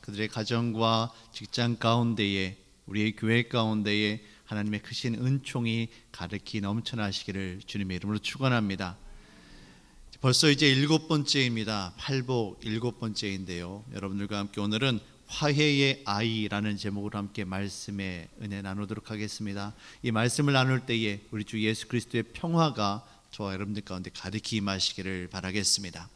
그들의 가정과 직장 가운데에, 우리의 교회 가운데에 하나님의 크신 은총이 가득히 넘쳐나시기를 주님의 이름으로 축원합니다. 벌써 이제 7번째입니다. 팔복 7번째인데요. 여러분들과 함께 오늘은 화해의 아이라는 제목으로 함께 말씀의 은혜 나누도록 하겠습니다. 이 말씀을 나눌 때에 우리 주 예수 그리스도의 평화가 저와 여러분들 가운데 가득히 임하시기를 바라겠습니다.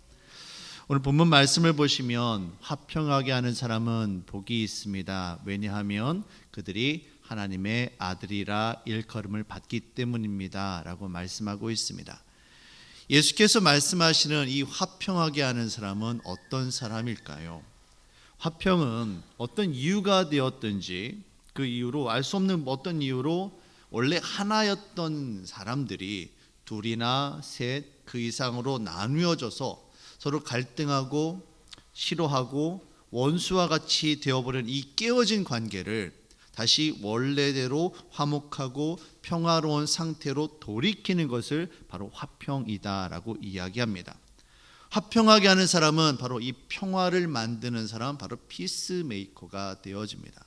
오늘 본문 말씀을 보시면 화평하게 하는 사람은 복이 있습니다. 왜냐하면 그들이 하나님의 아들이라 일컬음을 받기 때문입니다 라고 말씀하고 있습니다. 예수께서 말씀하시는 이 화평하게 하는 사람은 어떤 사람일까요? 화평은 어떤 이유가 되었든지 그 이유로 알 수 없는 어떤 이유로 원래 하나였던 사람들이 둘이나 셋 그 이상으로 나누어져서 서로 갈등하고 싫어하고 원수와 같이 되어버린 이 깨어진 관계를 다시 원래대로 화목하고 평화로운 상태로 돌이키는 것을 바로 화평이다라고 이야기합니다. 화평하게 하는 사람은 바로 이 평화를 만드는 사람, 바로 피스메이커가 되어집니다.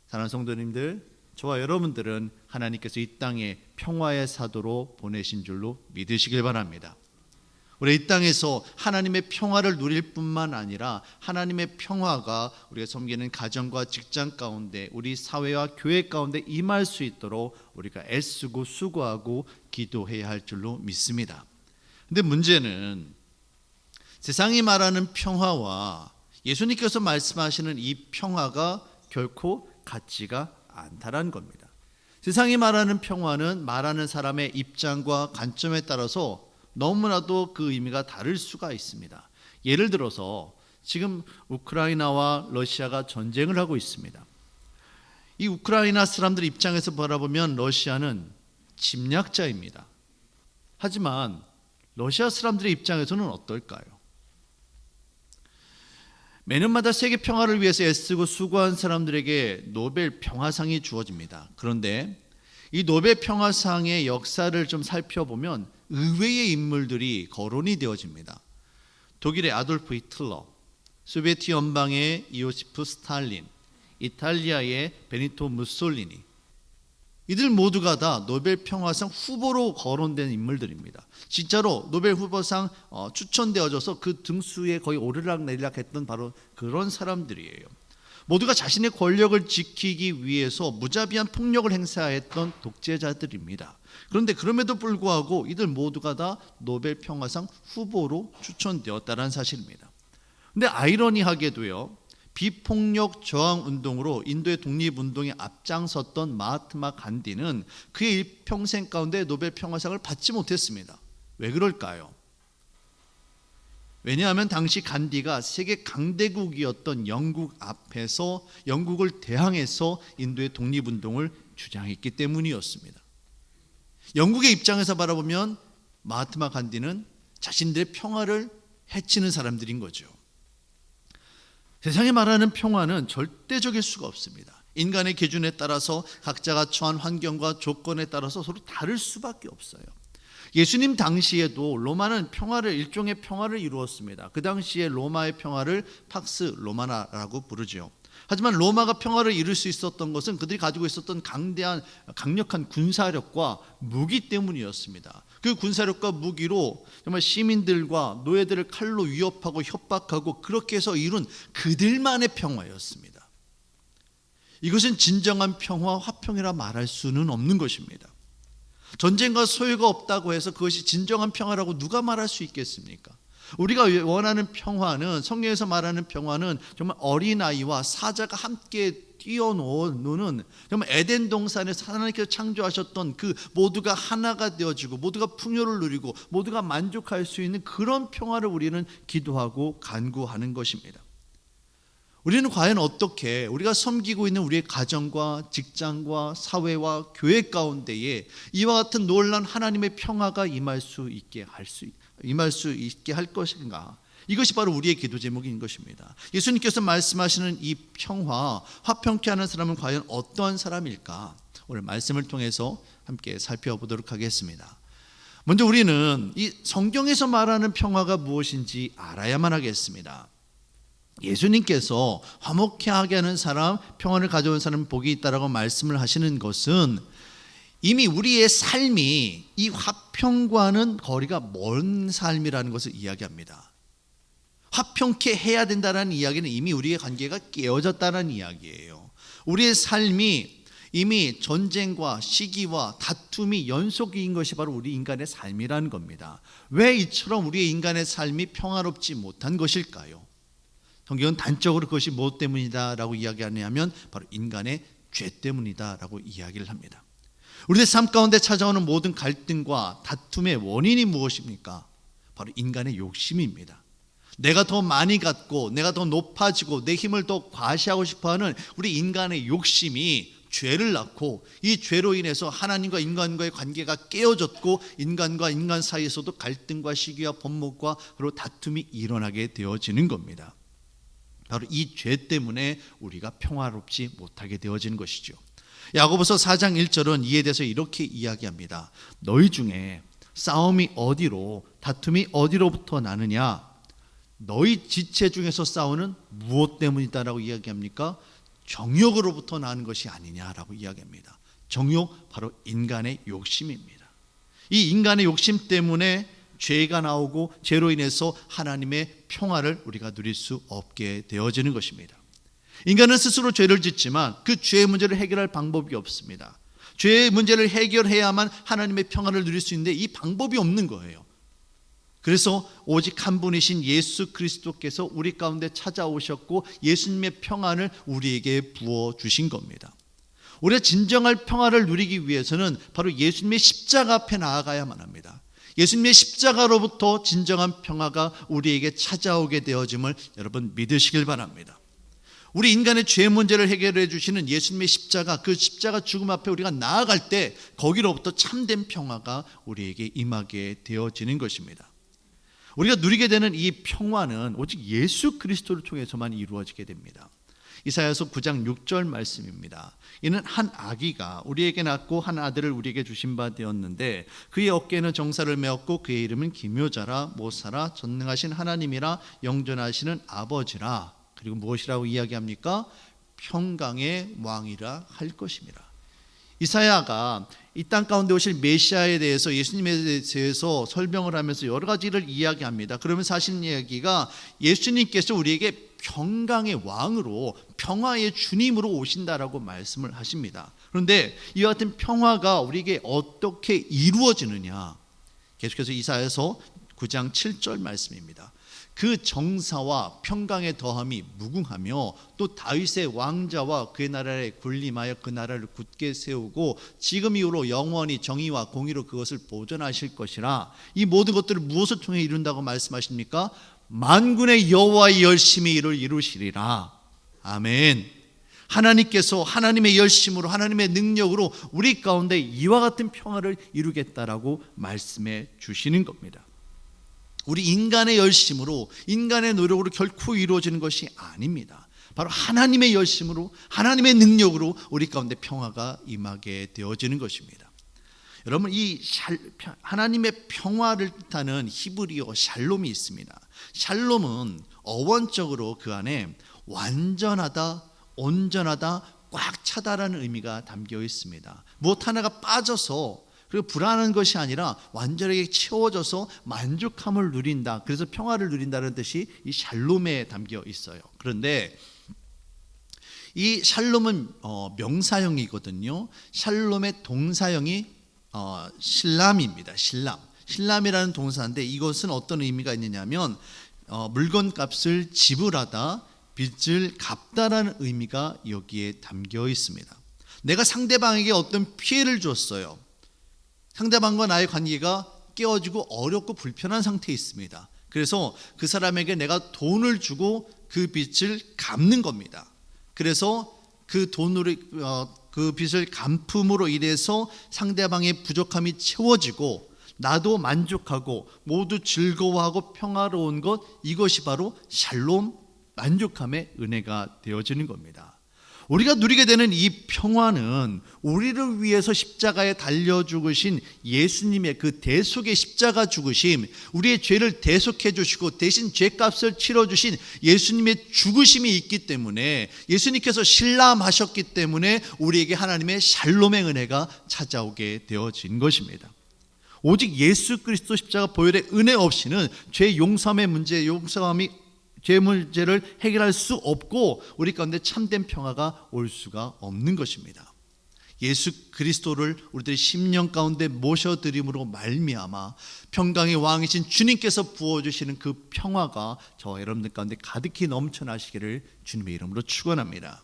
사랑하는 성도님들, 저와 여러분들은 하나님께서 이 땅에 평화의 사도로 보내신 줄로 믿으시길 바랍니다. 우리 이 땅에서 하나님의 평화를 누릴 뿐만 아니라 하나님의 평화가 우리가 섬기는 가정과 직장 가운데, 우리 사회와 교회 가운데 임할 수 있도록 우리가 애쓰고 수고하고 기도해야 할 줄로 믿습니다. 근데 문제는 세상이 말하는 평화와 예수님께서 말씀하시는 이 평화가 결코 같지가 않다는 겁니다. 세상이 말하는 평화는 말하는 사람의 입장과 관점에 따라서 너무나도 그 의미가 다를 수가 있습니다. 예를 들어서 지금 우크라이나와 러시아가 전쟁을 하고 있습니다. 이 우크라이나 사람들 입장에서 바라보면 러시아는 침략자입니다. 하지만 러시아 사람들의 입장에서는 어떨까요? 매년마다 세계 평화를 위해서 애쓰고 수고한 사람들에게 노벨 평화상이 주어집니다. 그런데 이 노벨 평화상의 역사를 좀 살펴보면 의외의 인물들이 거론이 되어집니다. 독일의 아돌프 히틀러, 소비에트 연방의 이오시프 스탈린, 이탈리아의 베니토 무솔리니, 이들 모두가 다 노벨 평화상 후보로 거론된 인물들입니다. 진짜로 노벨 후보상 추천되어져서 그 등수에 거의 오르락내리락 했던 바로 그런 사람들이에요. 모두가 자신의 권력을 지키기 위해서 무자비한 폭력을 행사했던 독재자들입니다. 그런데 그럼에도 불구하고 이들 모두가 다 노벨 평화상 후보로 추천되었다는 사실입니다. 근데 아이러니하게도요, 비폭력 저항 운동으로 인도의 독립운동에 앞장섰던 마하트마 간디는 그의 일평생 가운데 노벨 평화상을 받지 못했습니다. 왜 그럴까요? 왜냐하면 당시 간디가 세계 강대국이었던 영국 앞에서 영국을 대항해서 인도의 독립운동을 주장했기 때문이었습니다. 영국의 입장에서 바라보면 마하트마 간디는 자신들의 평화를 해치는 사람들인 거죠. 세상에 말하는 평화는 절대적일 수가 없습니다. 인간의 기준에 따라서 각자가 처한 환경과 조건에 따라서 서로 다를 수밖에 없어요. 예수님 당시에도 로마는 일종의 평화를 이루었습니다. 그 당시에 로마의 평화를 팍스 로마나라고 부르죠. 하지만 로마가 평화를 이룰 수 있었던 것은 그들이 가지고 있었던 강력한 군사력과 무기 때문이었습니다. 그 군사력과 무기로 정말 시민들과 노예들을 칼로 위협하고 협박하고 그렇게 해서 이룬 그들만의 평화였습니다. 이것은 진정한 평화, 화평이라 말할 수는 없는 것입니다. 전쟁과 소요가 없다고 해서 그것이 진정한 평화라고 누가 말할 수 있겠습니까? 우리가 원하는 평화는, 성경에서 말하는 평화는 정말 어린아이와 사자가 함께 뛰어노는 정말 에덴 동산에서 하나님께서 창조하셨던 그 모두가 하나가 되어지고 모두가 풍요를 누리고 모두가 만족할 수 있는 그런 평화를 우리는 기도하고 간구하는 것입니다. 우리는 과연 어떻게 우리가 섬기고 있는 우리의 가정과 직장과 사회와 교회 가운데에 이와 같은 놀라운 하나님의 평화가 임할 수 있게 할 것인가? 이것이 바로 우리의 기도 제목인 것입니다. 예수님께서 말씀하시는 이 평화, 화평케 하는 사람은 과연 어떠한 사람일까? 오늘 말씀을 통해서 함께 살펴보도록 하겠습니다. 먼저 우리는 이 성경에서 말하는 평화가 무엇인지 알아야만 하겠습니다. 예수님께서 화목해 하는 사람, 평안을 가져온 사람 복이 있다라고 말씀을 하시는 것은 이미 우리의 삶이 이 화평과는 거리가 먼 삶이라는 것을 이야기합니다. 화평케 해야 된다는 이야기는 이미 우리의 관계가 깨어졌다는 이야기예요. 우리의 삶이 이미 전쟁과 시기와 다툼이 연속인 것이 바로 우리 인간의 삶이라는 겁니다. 왜 이처럼 우리의 인간의 삶이 평화롭지 못한 것일까요? 성경은 단적으로 그것이 무엇 때문이다라고 이야기하냐면 바로 인간의 죄 때문이다라고 이야기를 합니다. 우리의 삶 가운데 찾아오는 모든 갈등과 다툼의 원인이 무엇입니까? 바로 인간의 욕심입니다. 내가 더 많이 갖고 내가 더 높아지고 내 힘을 더 과시하고 싶어하는 우리 인간의 욕심이 죄를 낳고 이 죄로 인해서 하나님과 인간과의 관계가 깨어졌고 인간과 인간 사이에서도 갈등과 시기와 번목과 그리고 다툼이 일어나게 되어지는 겁니다. 바로 이 죄 때문에 우리가 평화롭지 못하게 되어지는 것이죠. 야고보서 4장 1절은 이에 대해서 이렇게 이야기합니다. 너희 중에 싸움이 어디로 다툼이 어디로부터 나느냐? 너희 지체 중에서 싸우는 무엇 때문이다라고 이야기합니까? 정욕으로부터 나는 것이 아니냐라고 이야기합니다. 정욕, 바로 인간의 욕심입니다. 이 인간의 욕심 때문에 죄가 나오고 죄로 인해서 하나님의 평화를 우리가 누릴 수 없게 되어지는 것입니다. 인간은 스스로 죄를 짓지만 그 죄의 문제를 해결할 방법이 없습니다. 죄의 문제를 해결해야만 하나님의 평화를 누릴 수 있는데 이 방법이 없는 거예요. 그래서 오직 한 분이신 예수 그리스도께서 우리 가운데 찾아오셨고 예수님의 평안을 우리에게 부어주신 겁니다. 우리가 진정할 평화를 누리기 위해서는 바로 예수님의 십자가 앞에 나아가야만 합니다. 예수님의 십자가로부터 진정한 평화가 우리에게 찾아오게 되어짐을 여러분 믿으시길 바랍니다. 우리 인간의 죄 문제를 해결해 주시는 예수님의 십자가, 그 십자가 죽음 앞에 우리가 나아갈 때 거기로부터 참된 평화가 우리에게 임하게 되어지는 것입니다. 우리가 누리게 되는 이 평화는 오직 예수 그리스도를 통해서만 이루어지게 됩니다. 이사야서 9장 6절 말씀입니다. 이는 한 아기가 우리에게 낳고 한 아들을 우리에게 주신 바 되었는데 그의 어깨에는 정사를 메었고 그의 이름은 기묘자라 모사라 전능하신 하나님이라 영존하시는 아버지라. 그리고 무엇이라고 이야기합니까? 평강의 왕이라 할 것입니다. 이사야가 이 땅 가운데 오실 메시아에 대해서 예수님에 대해서 설명을 하면서 여러 가지를 이야기합니다. 그러면서 하시는 이야기가 예수님께서 우리에게 평강의 왕으로 평화의 주님으로 오신다라고 말씀을 하십니다. 그런데 이와 같은 평화가 우리에게 어떻게 이루어지느냐? 계속해서 이사야서 9장 7절 말씀입니다. 그 정사와 평강의 더함이 무궁하며 또 다윗의 왕자와 그의 나라에 군림하여 그 나라를 굳게 세우고 지금 이후로 영원히 정의와 공의로 그것을 보존하실 것이라. 이 모든 것들을 무엇을 통해 이룬다고 말씀하십니까? 만군의 여호와의 열심히 이를 이루시리라. 아멘. 하나님께서 하나님의 열심으로 하나님의 능력으로 우리 가운데 이와 같은 평화를 이루겠다라고 말씀해 주시는 겁니다. 우리 인간의 열심으로 인간의 노력으로 결코 이루어지는 것이 아닙니다. 바로 하나님의 열심으로 하나님의 능력으로 우리 가운데 평화가 임하게 되어지는 것입니다. 여러분, 이 하나님의 평화를 뜻하는 히브리어 샬롬이 있습니다. 샬롬은 어원적으로 그 안에 완전하다, 온전하다, 꽉 차다라는 의미가 담겨 있습니다. 무엇 하나가 빠져서 그리고 불안한 것이 아니라 완전하게 채워져서 만족함을 누린다. 그래서 평화를 누린다는 뜻이 이 샬롬에 담겨 있어요. 그런데 이 샬롬은 명사형이거든요. 샬롬의 동사형이 실람입니다. 실람이라는 동사인데 이것은 어떤 의미가 있느냐면 물건값을 지불하다, 빚을 갚다라는 의미가 여기에 담겨 있습니다. 내가 상대방에게 어떤 피해를 줬어요. 상대방과 나의 관계가 깨어지고 어렵고 불편한 상태에 있습니다. 그래서 그 사람에게 내가 돈을 주고 그 빚을 갚는 겁니다. 그래서 그 돈으로 그 빚을 갚음으로 인해서 상대방의 부족함이 채워지고 나도 만족하고 모두 즐거워하고 평화로운 것, 이것이 바로 샬롬, 만족함의 은혜가 되어지는 겁니다. 우리가 누리게 되는 이 평화는 우리를 위해서 십자가에 달려 죽으신 예수님의 그 대속의 십자가 죽으심, 우리의 죄를 대속해 주시고 대신 죄값을 치러 주신 예수님의 죽으심이 있기 때문에, 예수님께서 신람하셨기 때문에 우리에게 하나님의 샬롬의 은혜가 찾아오게 되어진 것입니다. 오직 예수 그리스도 십자가 보혈의 은혜 없이는 죄 용서함의 문제, 죄 문제를 해결할 수 없고 우리 가운데 참된 평화가 올 수가 없는 것입니다. 예수 그리스도를 우리들의 심령 가운데 모셔드림으로 말미암아 평강의 왕이신 주님께서 부어주시는 그 평화가 저와 여러분들 가운데 가득히 넘쳐나시기를 주님의 이름으로 축원합니다.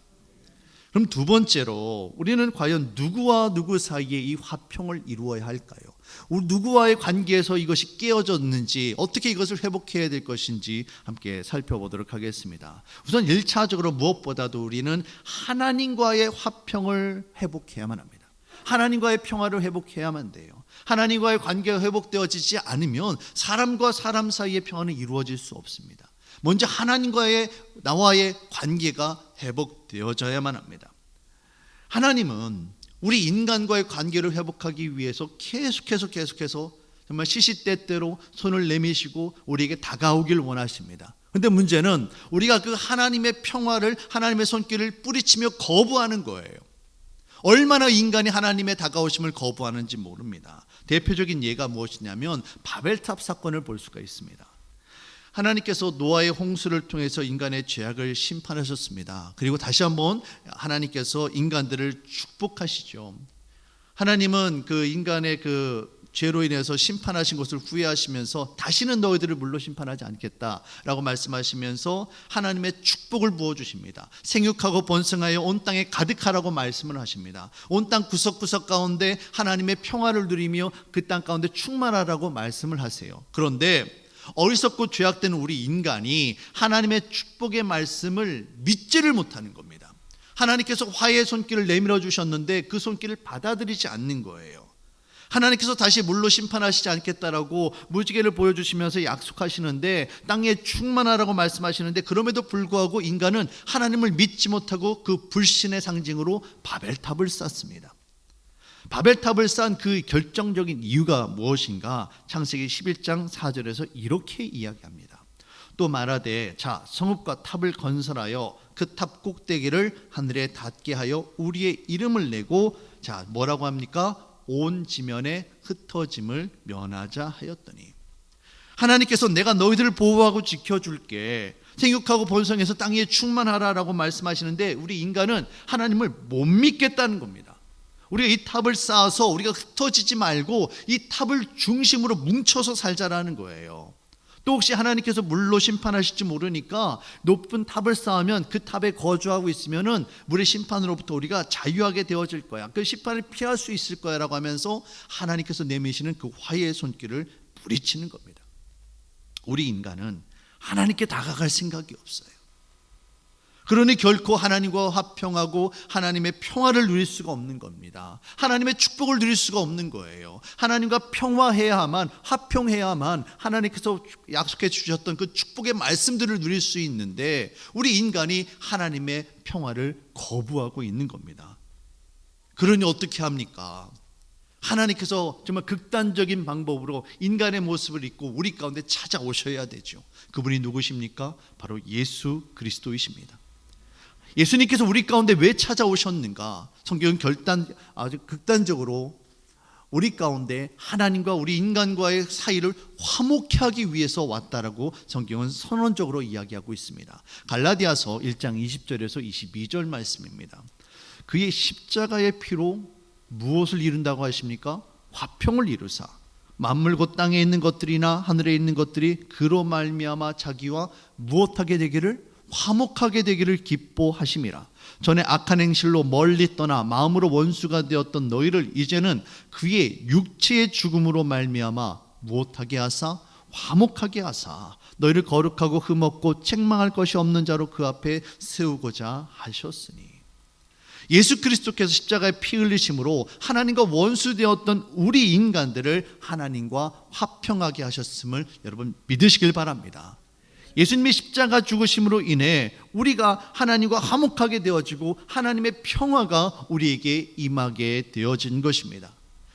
그럼 두 번째로, 우리는 과연 누구와 누구 사이에 이 화평을 이루어야 할까요? 우리 누구와의 관계에서 이것이 깨어졌는지, 어떻게 이것을 회복해야 될 것인지 함께 살펴보도록 하겠습니다. 우선 1차적으로 무엇보다도 우리는 하나님과의 화평을 회복해야만 합니다. 하나님과의 평화를 회복해야만 돼요. 하나님과의 관계가 회복되어지지 않으면 사람과 사람 사이의 평화는 이루어질 수 없습니다. 먼저 하나님과의, 나와의 관계가 회복되어져야만 합니다. 하나님은 우리 인간과의 관계를 회복하기 위해서 계속해서 정말 시시때때로 손을 내미시고 우리에게 다가오길 원하십니다. 그런데 문제는 우리가 그 하나님의 평화를, 하나님의 손길을 뿌리치며 거부하는 거예요. 얼마나 인간이 하나님의 다가오심을 거부하는지 모릅니다. 대표적인 예가 무엇이냐면 바벨탑 사건을 볼 수가 있습니다. 하나님께서 노아의 홍수를 통해서 인간의 죄악을 심판하셨습니다. 그리고 다시 한번 하나님께서 인간들을 축복하시죠. 하나님은 그 인간의 그 죄로 인해서 심판하신 것을 후회하시면서 다시는 너희들을 물로 심판하지 않겠다라고 말씀하시면서 하나님의 축복을 부어주십니다. 생육하고 번성하여 온 땅에 가득하라고 말씀을 하십니다. 온 땅 구석구석 가운데 하나님의 평화를 누리며 그 땅 가운데 충만하라고 말씀을 하세요. 그런데 어리석고 죄악된 우리 인간이 하나님의 축복의 말씀을 믿지를 못하는 겁니다. 하나님께서 화해의 손길을 내밀어 주셨는데 그 손길을 받아들이지 않는 거예요. 하나님께서 다시 물로 심판하시지 않겠다라고 무지개를 보여주시면서 약속하시는데, 땅에 충만하라고 말씀하시는데, 그럼에도 불구하고 인간은 하나님을 믿지 못하고 그 불신의 상징으로 바벨탑을 쌓습니다. 바벨탑을 쌓은 그 결정적인 이유가 무엇인가? 창세기 11장 4절에서 이렇게 이야기합니다. 또 말하되, 자, 성읍과 탑을 건설하여 그 탑 꼭대기를 하늘에 닿게 하여 우리의 이름을 내고, 자, 뭐라고 합니까? 온 지면에 흩어짐을 면하자 하였더니, 하나님께서 내가 너희들을 보호하고 지켜줄게, 생육하고 번성해서 땅 위에 충만하라라고 말씀하시는데 우리 인간은 하나님을 못 믿겠다는 겁니다. 우리가 이 탑을 쌓아서 우리가 흩어지지 말고 이 탑을 중심으로 뭉쳐서 살자라는 거예요. 또 혹시 하나님께서 물로 심판하실지 모르니까 높은 탑을 쌓으면 그 탑에 거주하고 있으면은 물의 심판으로부터 우리가 자유하게 되어질 거야. 그 심판을 피할 수 있을 거야 라고 하면서 하나님께서 내미시는 그 화해의 손길을 뿌리치는 겁니다. 우리 인간은 하나님께 다가갈 생각이 없어요. 그러니 결코 하나님과 화평하고 하나님의 평화를 누릴 수가 없는 겁니다. 하나님의 축복을 누릴 수가 없는 거예요. 하나님과 평화해야만, 화평해야만 하나님께서 약속해 주셨던 그 축복의 말씀들을 누릴 수 있는데 우리 인간이 하나님의 평화를 거부하고 있는 겁니다. 그러니 어떻게 합니까? 하나님께서 정말 극단적인 방법으로 인간의 모습을 입고 우리 가운데 찾아오셔야 되죠. 그분이 누구십니까? 바로 예수 그리스도이십니다. 예수님께서 우리 가운데 왜 찾아오셨는가? 성경은 아주 극단적으로 우리 가운데 하나님과 우리 인간과의 사이를 화목케 하기 위해서 왔다라고 성경은 선언적으로 이야기하고 있습니다. 갈라디아서 1장 20절에서 22절 말씀입니다. 그의 십자가의 피로 무엇을 이룬다고 하십니까? 화평을 이루사 만물 곧 땅에 있는 것들이나 하늘에 있는 것들이 그로 말미암아 자기와 무엇하게 되기를? 화목하게 되기를 기뻐하심이라. 전에 악한 행실로 멀리 떠나 마음으로 원수가 되었던 너희를 이제는 그의 육체의 죽음으로 말미암아 무엇하게 하사? 화목하게 하사 너희를 거룩하고 흠없고 책망할 것이 없는 자로 그 앞에 세우고자 하셨으니. 예수 그리스도께서 십자가에 피 흘리심으로 하나님과 원수되었던 우리 인간들을 하나님과 화평하게 하셨음을 여러분 믿으시길 바랍니다. 예수님의 십자가 죽으심으로 인해 우리가 하나님과 화목하게 되어지고 하나님의 평화가 우리에게 임하게 되어진 것입니다.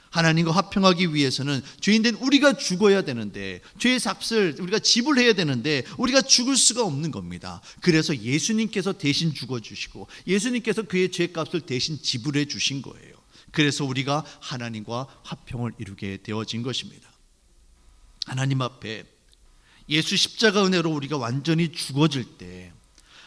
하나님과 화평하기 위해서는 죄인된 우리가 죽어야 되는데, 죄의 값을 우리가 지불해야 되는데 우리가 죽을 수가 없는 겁니다. 그래서 예수님께서 대신 죽어주시고 예수님께서 그의 죄값을 대신 지불해 주신 거예요. 그래서 우리가 하나님과 화평을 이루게 되어진 것입니다. 하나님 앞에 예수 십자가 은혜로 우리가 완전히 죽어질 때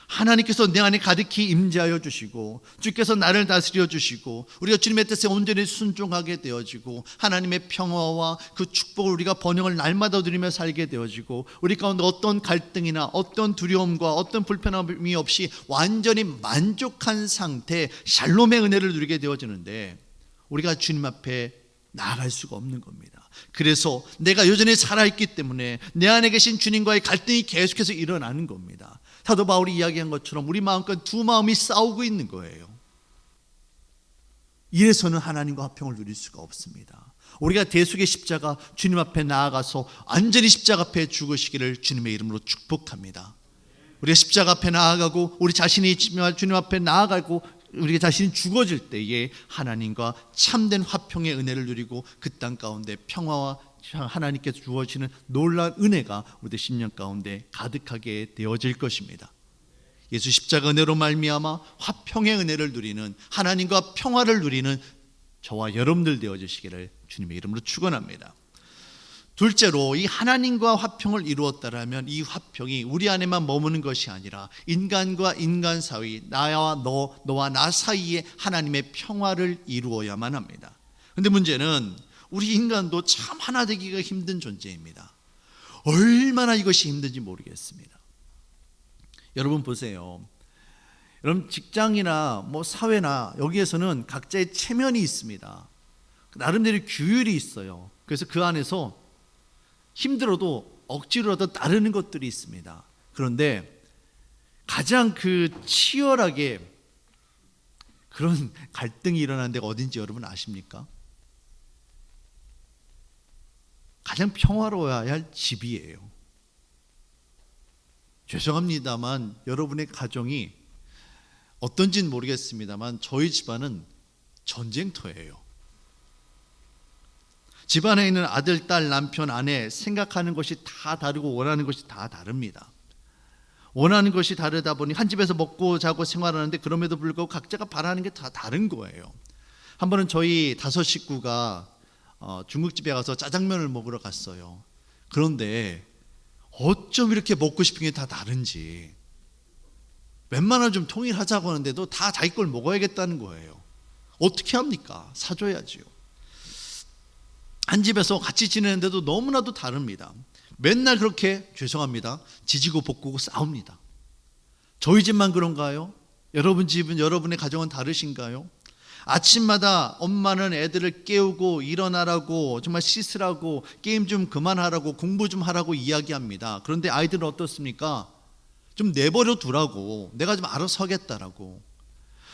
하나님께서 내 안에 가득히 임재하여 주시고 주께서 나를 다스려 주시고 우리가 주님의 뜻에 온전히 순종하게 되어지고 하나님의 평화와 그 축복을 우리가 번영을 날마다 누리며 살게 되어지고 우리 가운데 어떤 갈등이나 어떤 두려움과 어떤 불편함이 없이 완전히 만족한 상태 샬롬의 은혜를 누리게 되어지는데 우리가 주님 앞에 나아갈 수가 없는 겁니다. 그래서 내가 여전히 살아있기 때문에 내 안에 계신 주님과의 갈등이 계속해서 일어나는 겁니다. 사도 바울이 이야기한 것처럼 우리 마음과 두 마음이 싸우고 있는 거예요. 이래서는 하나님과 화평을 누릴 수가 없습니다. 우리가 대속의 십자가 주님 앞에 나아가서 완전히 십자가 앞에 죽으시기를 주님의 이름으로 축복합니다. 우리가 십자가 앞에 나아가고 우리 자신이 주님 앞에 나아가고 우리가 자신이 죽어질 때에 하나님과 참된 화평의 은혜를 누리고 그 땅 가운데 평화와 하나님께서 주어지는 놀라운 은혜가 우리의 심령 가운데 가득하게 되어질 것입니다. 예수 십자가 은혜로 말미암아 화평의 은혜를 누리는 하나님과 평화를 누리는 저와 여러분들 되어주시기를 주님의 이름으로 축원합니다. 둘째로 이 하나님과 화평을 이루었다라면 이 화평이 우리 안에만 머무는 것이 아니라 인간과 인간 사이, 나와 너와 나 사이에 하나님의 평화를 이루어야만 합니다. 그런데 문제는 우리 인간도 참 하나 되기가 힘든 존재입니다. 얼마나 이것이 힘든지 모르겠습니다. 여러분 보세요. 여러분 직장이나 사회나 여기에서는 각자의 체면이 있습니다. 나름대로 규율이 있어요. 그래서 그 안에서 힘들어도 억지로라도 따르는 것들이 있습니다. 그런데 가장 치열하게 그런 갈등이 일어나는 데가 어딘지 여러분 아십니까? 가장 평화로워야 할 집이에요. 죄송합니다만 여러분의 가정이 어떤지는 모르겠습니다만 저희 집안은 전쟁터예요. 집안에 있는 아들, 딸, 남편, 아내 생각하는 것이 다 다르고 원하는 것이 다 다릅니다. 원하는 것이 다르다 보니 한 집에서 먹고 자고 생활하는데 그럼에도 불구하고 각자가 바라는 게 다 다른 거예요. 한 번은 저희 5 식구가 중국집에 가서 짜장면을 먹으러 갔어요. 그런데 어쩜 이렇게 먹고 싶은 게 다 다른지 웬만하면 좀 통일하자고 하는데도 다 자기 걸 먹어야겠다는 거예요. 어떻게 합니까? 사줘야지요. 한 집에서 같이 지내는데도 너무나도 다릅니다. 맨날 그렇게 죄송합니다. 지지고 볶고 싸웁니다. 저희 집만 그런가요? 여러분 집은 여러분의 가정은 다르신가요? 아침마다 엄마는 애들을 깨우고 일어나라고 정말 씻으라고 게임 좀 그만하라고 공부 좀 하라고 이야기합니다. 그런데 아이들은 어떻습니까? 좀 내버려 두라고 내가 좀 알아서 하겠다라고.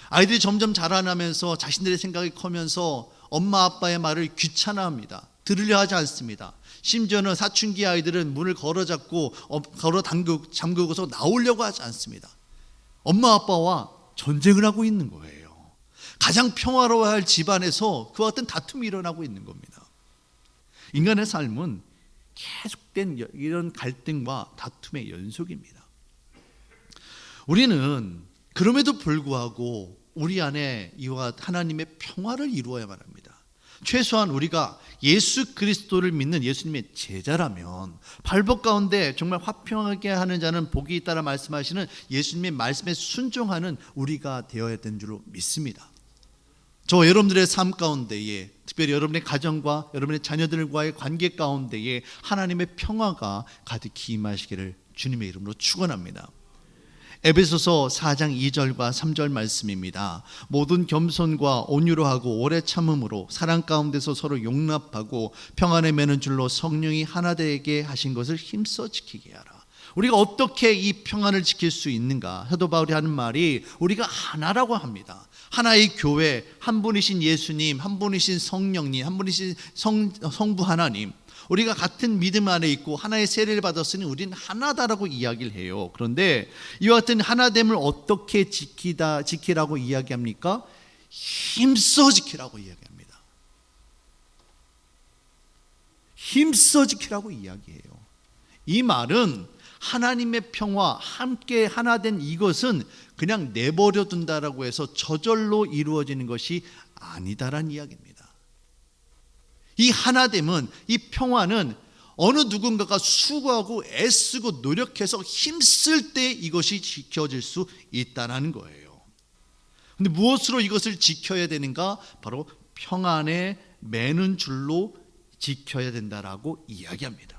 아이들이 점점 자라나면서 자신들의 생각이 커면서 엄마 아빠의 말을 귀찮아합니다. 들으려 하지 않습니다. 심지어는 사춘기 아이들은 문을 걸어 잠그고서 나오려고 하지 않습니다. 엄마 아빠와 전쟁을 하고 있는 거예요. 가장 평화로워야 할 집안에서 그와 같은 다툼이 일어나고 있는 겁니다. 인간의 삶은 계속된 이런 갈등과 다툼의 연속입니다. 우리는 그럼에도 불구하고 우리 안에 이와 하나님의 평화를 이루어야만 합니다. 최소한 우리가 예수 그리스도를 믿는 예수님의 제자라면 발복 가운데 정말 화평하게 하는 자는 복이 있다라 말씀하시는 예수님의 말씀에 순종하는 우리가 되어야 되는 줄로 믿습니다. 저 여러분들의 삶 가운데에 특별히 여러분의 가정과 여러분의 자녀들과의 관계 가운데에 하나님의 평화가 가득히 임하시기를 주님의 이름으로 축원합니다. 에베소서 4장 2절과 3절 말씀입니다. 모든 겸손과 온유로 하고 오래 참음으로 사랑 가운데서 서로 용납하고 평안에 매는 줄로 성령이 하나 되게 하신 것을 힘써 지키게 하라. 우리가 어떻게 이 평안을 지킬 수 있는가? 사도 바울이 하는 말이 우리가 하나라고 합니다. 하나의 교회, 한 분이신 예수님, 한 분이신 성령님, 한 분이신 성부 하나님, 우리가 같은 믿음 안에 있고 하나의 세례를 받았으니 우리는 하나다라고 이야기를 해요. 그런데 이와 같은 하나됨을 어떻게 지키라고 이야기합니까? 힘써 지키라고 이야기합니다. 힘써 지키라고 이야기해요. 이 말은 하나님의 평화, 함께 하나 된 이것은 그냥 내버려 둔다라고 해서 저절로 이루어지는 것이 아니다라는 이야기입니다. 이 하나됨은, 이 평화는 어느 누군가가 수고하고 애쓰고 노력해서 힘쓸 때 이것이 지켜질 수 있다는 거예요. 근데 무엇으로 이것을 지켜야 되는가? 바로 평안에 매는 줄로 지켜야 된다라고 이야기합니다.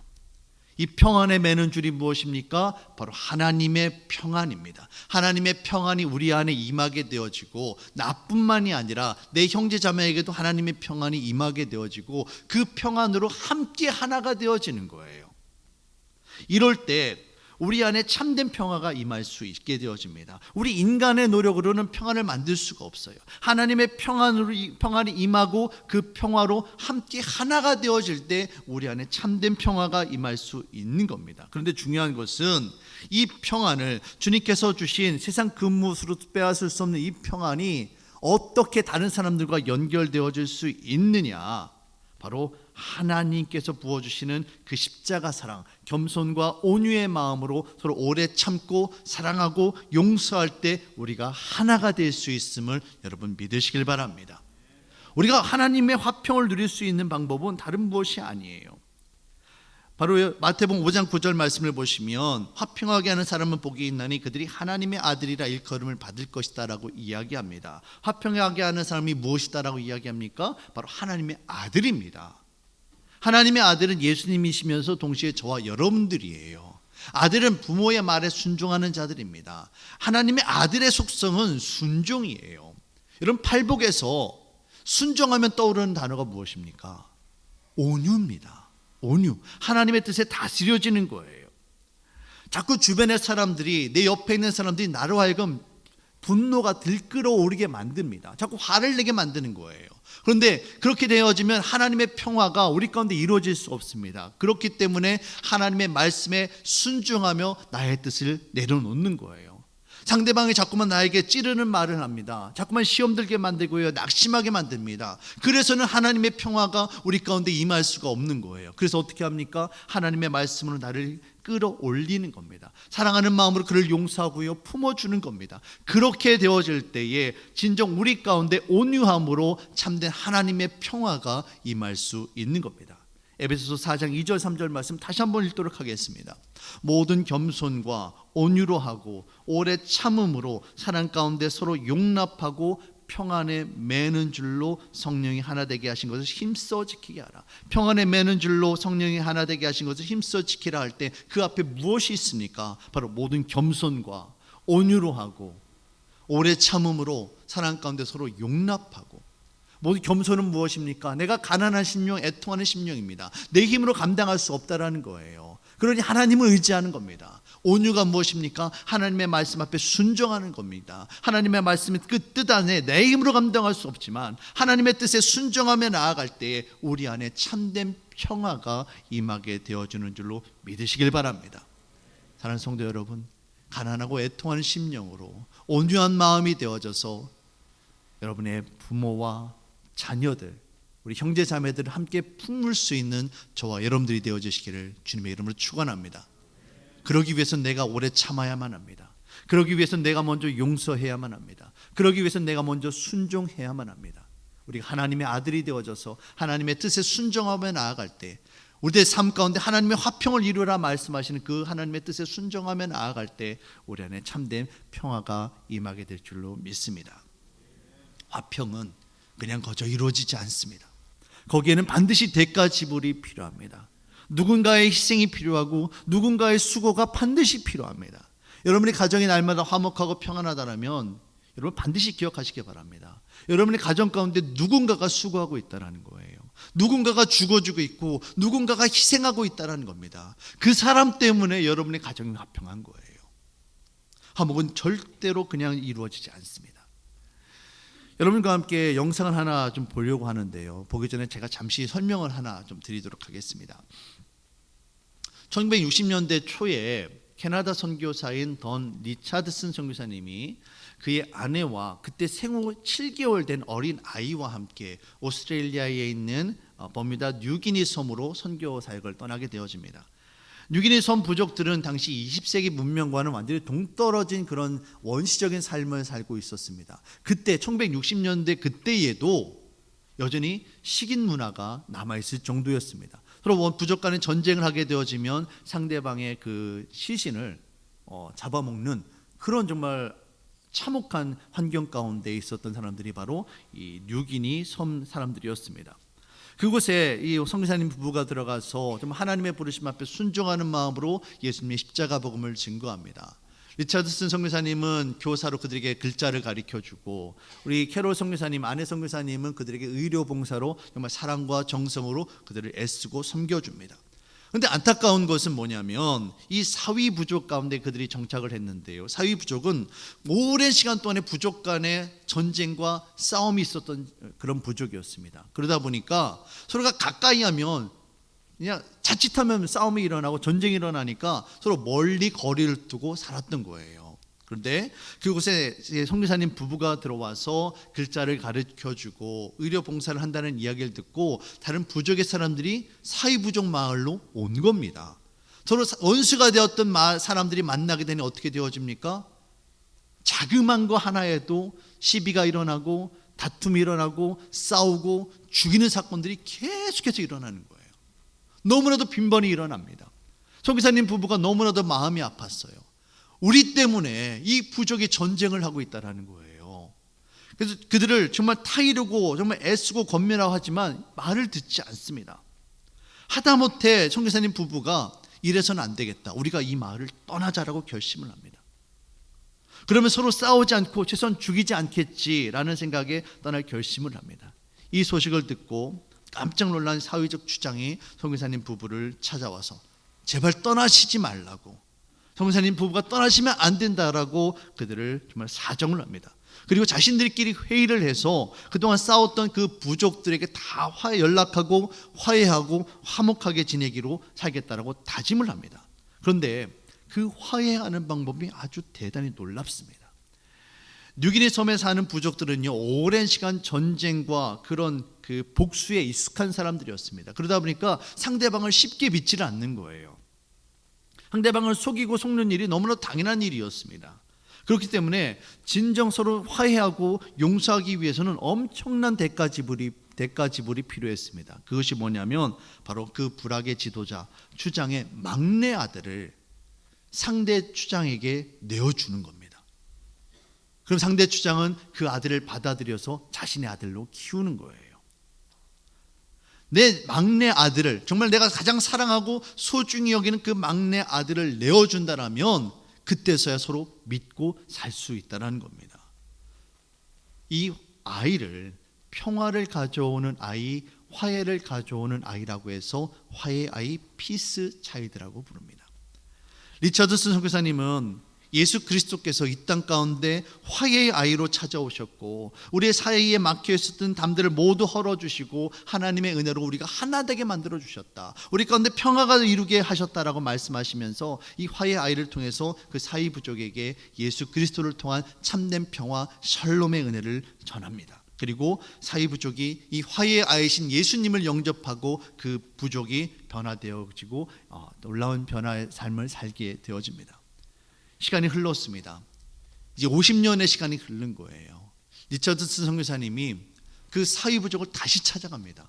이 평안에 매는 줄이 무엇입니까? 바로 하나님의 평안입니다. 하나님의 평안이 우리 안에 임하게 되어지고, 나뿐만이 아니라 내 형제 자매에게도 하나님의 평안이 임하게 되어지고, 그 평안으로 함께 하나가 되어지는 거예요. 이럴 때 우리 안에 참된 평화가 임할 수 있게 되어집니다. 우리 인간의 노력으로는 평안을 만들 수가 없어요. 하나님의 평안이 임하고 그 평화로 함께 하나가 되어질 때 우리 안에 참된 평화가 임할 수 있는 겁니다. 그런데 중요한 것은 이 평안을, 주님께서 주신 세상 근무수로 빼앗을 수 없는 이 평안이 어떻게 다른 사람들과 연결되어질 수 있느냐, 바로 하나님께서 부어주시는 그 십자가 사랑, 겸손과 온유의 마음으로 서로 오래 참고 사랑하고 용서할 때 우리가 하나가 될 수 있음을 여러분 믿으시길 바랍니다. 우리가 하나님의 화평을 누릴 수 있는 방법은 다른 무엇이 아니에요. 바로 마태복음 5장 9절 말씀을 보시면, 화평하게 하는 사람은 복이 있나니 그들이 하나님의 아들이라 일컬음을 받을 것이다 라고 이야기합니다. 화평하게 하는 사람이 무엇이다 라고 이야기합니까? 바로 하나님의 아들입니다. 하나님의 아들은 예수님이시면서 동시에 저와 여러분들이에요. 아들은 부모의 말에 순종하는 자들입니다. 하나님의 아들의 속성은 순종이에요. 여러분, 팔복에서 순종하면 떠오르는 단어가 무엇입니까? 온유입니다. 온유. 하나님의 뜻에 다스려지는 거예요. 자꾸 주변의 사람들이, 내 옆에 있는 사람들이 나로 하여금 분노가 들끓어오르게 만듭니다. 자꾸 화를 내게 만드는 거예요. 그런데 그렇게 되어지면 하나님의 평화가 우리 가운데 이루어질 수 없습니다. 그렇기 때문에 하나님의 말씀에 순종하며 나의 뜻을 내려놓는 거예요. 상대방이 자꾸만 나에게 찌르는 말을 합니다. 자꾸만 시험 들게 만들고요, 낙심하게 만듭니다. 그래서는 하나님의 평화가 우리 가운데 임할 수가 없는 거예요. 그래서 어떻게 합니까? 하나님의 말씀으로 나를 끌어올리는 겁니다. 사랑하는 마음으로 그를 용서하고요, 품어주는 겁니다. 그렇게 되어질 때에 진정 우리 가운데 온유함으로 참된 하나님의 평화가 임할 수 있는 겁니다. 에베소서 4장 2절 3절 말씀 다시 한번 읽도록 하겠습니다. 모든 겸손과 온유로 하고 오래 참음으로 사랑 가운데 서로 용납하고 평안에 매는 줄로 성령이 하나 되게 하신 것을 힘써 지키게 하라. 평안에 매는 줄로 성령이 하나 되게 하신 것을 힘써 지키라 할 때 그 앞에 무엇이 있습니까? 바로 모든 겸손과 온유로 하고 오래 참음으로 사랑 가운데 서로 용납하고. 모든 겸손은 무엇입니까? 내가 가난한 심령, 애통하는 심령입니다. 내 힘으로 감당할 수 없다라는 거예요. 그러니 하나님을 의지하는 겁니다. 온유가 무엇입니까? 하나님의 말씀 앞에 순종하는 겁니다. 하나님의 말씀의 그 뜻 안에 내 힘으로 감당할 수 없지만 하나님의 뜻에 순종하며 나아갈 때에 우리 안에 참된 평화가 임하게 되어주는 줄로 믿으시길 바랍니다. 사랑하는 성도 여러분, 가난하고 애통하는 심령으로 온유한 마음이 되어져서 여러분의 부모와 자녀들, 우리 형제 자매들을 함께 품을 수 있는 저와 여러분들이 되어주시기를 주님의 이름으로 축원합니다. 그러기 위해서는 내가 오래 참아야만 합니다. 그러기 위해서는 내가 먼저 용서해야만 합니다. 그러기 위해서는 내가 먼저 순종해야만 합니다. 우리가 하나님의 아들이 되어져서 하나님의 뜻에 순종하며 나아갈 때, 우리의 삶 가운데 하나님의 화평을 이루라 말씀하시는 그 하나님의 뜻에 순종하며 나아갈 때 우리 안에 참된 평화가 임하게 될 줄로 믿습니다. 화평은 그냥 거저 이루어지지 않습니다. 거기에는 반드시 대가 지불이 필요합니다. 누군가의 희생이 필요하고 누군가의 수고가 반드시 필요합니다. 여러분의 가정이 날마다 화목하고 평안하다면 여러분 반드시 기억하시기 바랍니다. 여러분의 가정 가운데 누군가가 수고하고 있다는 거예요. 누군가가 죽어주고 있고 누군가가 희생하고 있다는 겁니다. 그 사람 때문에 여러분의 가정이 화평한 거예요. 화목은 절대로 그냥 이루어지지 않습니다. 여러분과 함께 영상을 하나 좀 보려고 하는데요. 보기 전에 제가 잠시 설명을 하나 좀 드리도록 하겠습니다. 1960년대 초에 캐나다 선교사인 던 리차드슨 선교사님이 그의 아내와 그때 생후 7개월 된 어린 아이와 함께 오스트레일리아에 있는 버뮤다 뉴기니 섬으로 선교 사역을 떠나게 되어집니다. 뉴기니 섬 부족들은 당시 20세기 문명과는 완전히 동떨어진 그런 원시적인 삶을 살고 있었습니다. 그때 1960년대 그때에도 여전히 식인 문화가 남아있을 정도였습니다. 서로 부족 간의 전쟁을 하게 되어지면 상대방의 그 시신을 잡아먹는 그런 정말 참혹한 환경 가운데 있었던 사람들이 바로 이 뉴기니 섬 사람들이었습니다. 그곳에 이 선교사님 부부가 들어가서 좀 하나님의 부르심 앞에 순종하는 마음으로 예수님의 십자가 복음을 증거합니다. 리차드슨 선교사님은 교사로 그들에게 글자를 가르쳐주고, 우리 캐롤 선교사님, 아내 선교사님은 그들에게 의료 봉사로 정말 사랑과 정성으로 그들을 애쓰고 섬겨줍니다. 그런데 안타까운 것은 뭐냐면 이 사위 부족 가운데 그들이 정착을 했는데요, 사위 부족은 오랜 시간 동안에 부족 간의 전쟁과 싸움이 있었던 그런 부족이었습니다. 그러다 보니까 서로가 가까이 하면 그냥 자칫하면 싸움이 일어나고 전쟁이 일어나니까 서로 멀리 거리를 두고 살았던 거예요. 그런데 그곳에 선교사님 부부가 들어와서 글자를 가르쳐주고 의료 봉사를 한다는 이야기를 듣고 다른 부족의 사람들이 사이부족 마을로 온 겁니다. 서로 원수가 되었던 사람들이 만나게 되니 어떻게 되어집니까? 자그만 거 하나에도 시비가 일어나고 다툼이 일어나고 싸우고 죽이는 사건들이 계속해서 일어나는 거예요. 너무나도 빈번히 일어납니다. 선교사님 부부가 너무나도 마음이 아팠어요. 우리 때문에 이 부족이 전쟁을 하고 있다는 거예요. 그래서 그들을 정말 타이르고 정말 애쓰고 권면하고 하지만 말을 듣지 않습니다. 하다못해 선교사님 부부가 이래서는 안 되겠다, 우리가 이 마을을 떠나자라고 결심을 합니다. 그러면 서로 싸우지 않고 최소한 죽이지 않겠지라는 생각에 떠날 결심을 합니다. 이 소식을 듣고 깜짝 놀란 사회적 주장이 선교사님 부부를 찾아와서 제발 떠나시지 말라고, 선교사님 부부가 떠나시면 안 된다라고 그들을 정말 사정을 합니다. 그리고 자신들끼리 회의를 해서 그동안 싸웠던 그 부족들에게 다 연락하고 화해하고 화목하게 지내기로 살겠다라고 다짐을 합니다. 그런데 그 화해하는 방법이 아주 대단히 놀랍습니다. 뉴기니 섬에 사는 부족들은요, 오랜 시간 전쟁과 그런 그 복수에 익숙한 사람들이었습니다. 그러다 보니까 상대방을 쉽게 믿지를 않는 거예요. 상대방을 속이고 속는 일이 너무나 당연한 일이었습니다. 그렇기 때문에 진정 서로 화해하고 용서하기 위해서는 엄청난 대가 지불이 필요했습니다. 그것이 뭐냐면 바로 그 불악의 지도자 추장의 막내 아들을 상대 추장에게 내어주는 겁니다. 그럼 상대 추장은 그 아들을 받아들여서 자신의 아들로 키우는 거예요. 내 막내 아들을, 정말 내가 가장 사랑하고 소중히 여기는 그 막내 아들을 내어준다라면 그때서야 서로 믿고 살 수 있다는 겁니다. 이 아이를 평화를 가져오는 아이, 화해를 가져오는 아이라고 해서 화해 아이, 피스 차일드라고 부릅니다. 리차드슨 선교사님은 예수 그리스도께서 이 땅 가운데 화해의 아이로 찾아오셨고 우리의 사이에 막혀 있었던 담들을 모두 헐어주시고 하나님의 은혜로 우리가 하나 되게 만들어 주셨다, 우리 가운데 평화가 이루게 하셨다라고 말씀하시면서 이 화해의 아이를 통해서 그 사이 부족에게 예수 그리스도를 통한 참된 평화 샬롬의 은혜를 전합니다. 그리고 사이 부족이 이 화해의 아이신 예수님을 영접하고 그 부족이 변화되어지고 놀라운 변화의 삶을 살게 되어집니다. 시간이 흘렀습니다. 이제 50년의 시간이 흐른 거예요. 리차드슨 선교사님이 그 사위 부족을 다시 찾아갑니다.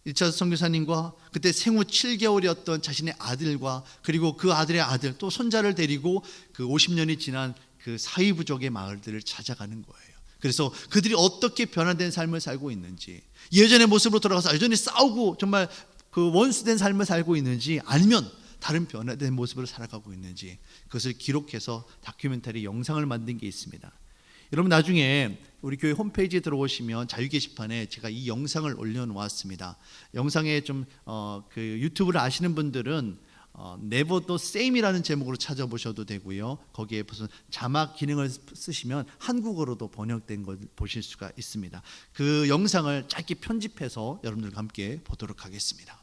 리차드슨 선교사님과 그때 생후 7개월이었던 자신의 아들과 그리고 그 아들의 아들 또 손자를 데리고 그 50년이 지난 그 사위 부족의 마을들을 찾아가는 거예요. 그래서 그들이 어떻게 변화된 삶을 살고 있는지, 예전의 모습으로 돌아가서 여전히 싸우고 정말 그 원수된 삶을 살고 있는지, 아니면 다른 변화된 모습으로 살아가고 있는지, 그것을 기록해서 다큐멘터리 영상을 만든 게 있습니다. 여러분 나중에 우리 교회 홈페이지에 들어오시면 자유 게시판에 제가 이 영상을 올려놓았습니다. 영상에 좀 그 유튜브를 아시는 분들은 Never the Same이라는 제목으로 찾아보셔도 되고요. 거기에 무슨 자막 기능을 쓰시면 한국어로도 번역된 걸 보실 수가 있습니다. 그 영상을 짧게 편집해서 여러분들과 함께 보도록 하겠습니다.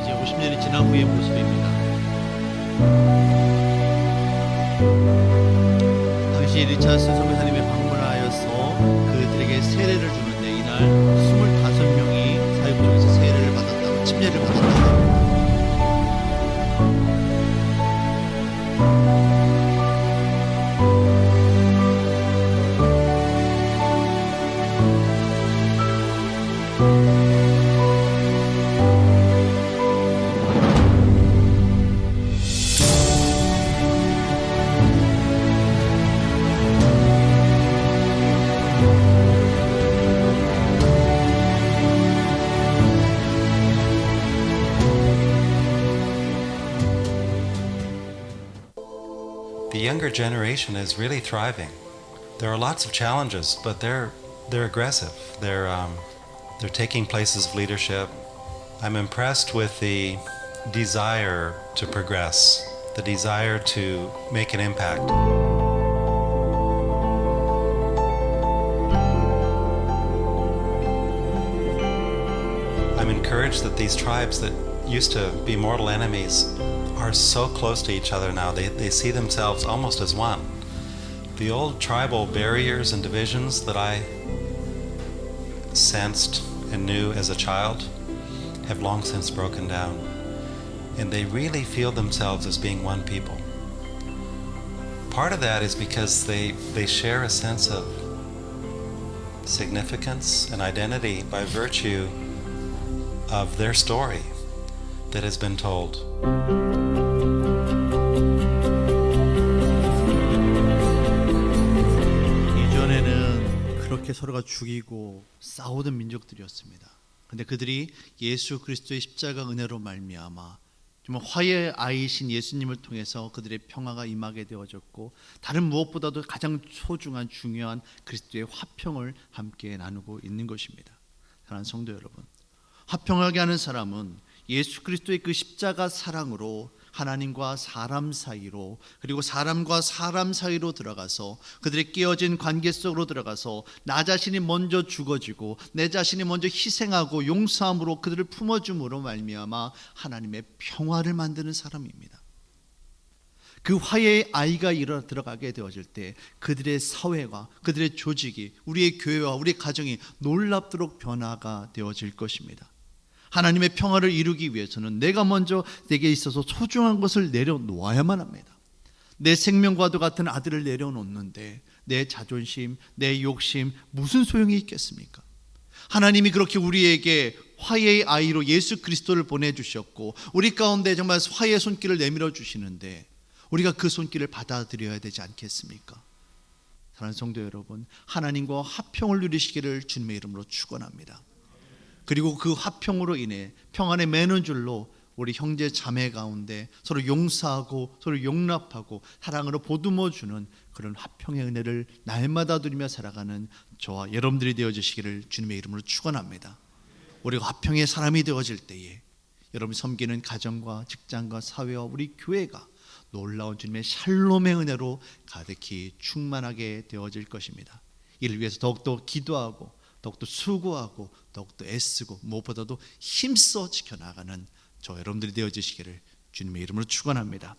이제 50년이 지난 후의 모습입니다. 당시 리차스 선교사님이 방문하여서 그들에게 세례를 주는데 이날 25명이 사역 중에서 세례를 받았다고, 침례를 받았다고. The younger generation is really thriving. There are lots of challenges, but they're aggressive. They're taking places of leadership. I'm impressed with the desire to progress, the desire to make an impact. I'm encouraged that these tribes that used to be mortal enemies are so close to each other now. They see themselves almost as one. The old tribal barriers and divisions that I sensed and knew as a child have long since broken down. And they really feel themselves as being one people. Part of that is because they share a sense of significance and identity by virtue of their story that has been told. 이전에는 그렇게 서로가 죽이고 싸우던 민족들이었습니다. 그런데 그들이 예수 그리스도의 십자가 은혜로 말미암아 정말 화해의 아이신 예수님을 통해서 그들의 평화가 임하게 되어졌고, 다른 무엇보다도 가장 소중한 중요한 그리스도의 화평을 함께 나누고 있는 것입니다. 사랑하는 성도 여러분, 화평하게 하는 사람은 예수 그리스도의 그 십자가 사랑으로 하나님과 사람 사이로, 그리고 사람과 사람 사이로 들어가서 그들의 깨어진 관계 속으로 들어가서 나 자신이 먼저 죽어지고 내 자신이 먼저 희생하고 용서함으로 그들을 품어줌으로 말미암아 하나님의 평화를 만드는 사람입니다. 그 화해의 아이가 들어가게 되어질 때 그들의 사회와 그들의 조직이, 우리의 교회와 우리의 가정이 놀랍도록 변화가 되어질 것입니다. 하나님의 평화를 이루기 위해서는 내가 먼저 내게 있어서 소중한 것을 내려놓아야만 합니다. 내 생명과도 같은 아들을 내려놓는데 내 자존심, 내 욕심 무슨 소용이 있겠습니까? 하나님이 그렇게 우리에게 화해의 아이로 예수 그리스도를 보내주셨고 우리 가운데 정말 화해의 손길을 내밀어 주시는데 우리가 그 손길을 받아들여야 되지 않겠습니까? 사랑하는 성도 여러분, 하나님과 화평을 누리시기를 주님의 이름으로 축원합니다. 그리고 그 화평으로 인해 평안에 매는 줄로 우리 형제 자매 가운데 서로 용서하고 서로 용납하고 사랑으로 보듬어주는 그런 화평의 은혜를 날마다 누리며 살아가는 저와 여러분들이 되어주시기를 주님의 이름으로 축원합니다. 우리가 화평의 사람이 되어질 때에 여러분이 섬기는 가정과 직장과 사회와 우리 교회가 놀라운 주님의 샬롬의 은혜로 가득히 충만하게 되어질 것입니다. 이를 위해서 더욱더 기도하고 더욱더 수고하고 더욱더 애쓰고 무엇보다도 힘써 지켜나가는 저 여러분들이 되어주시기를 주님의 이름으로 축원합니다.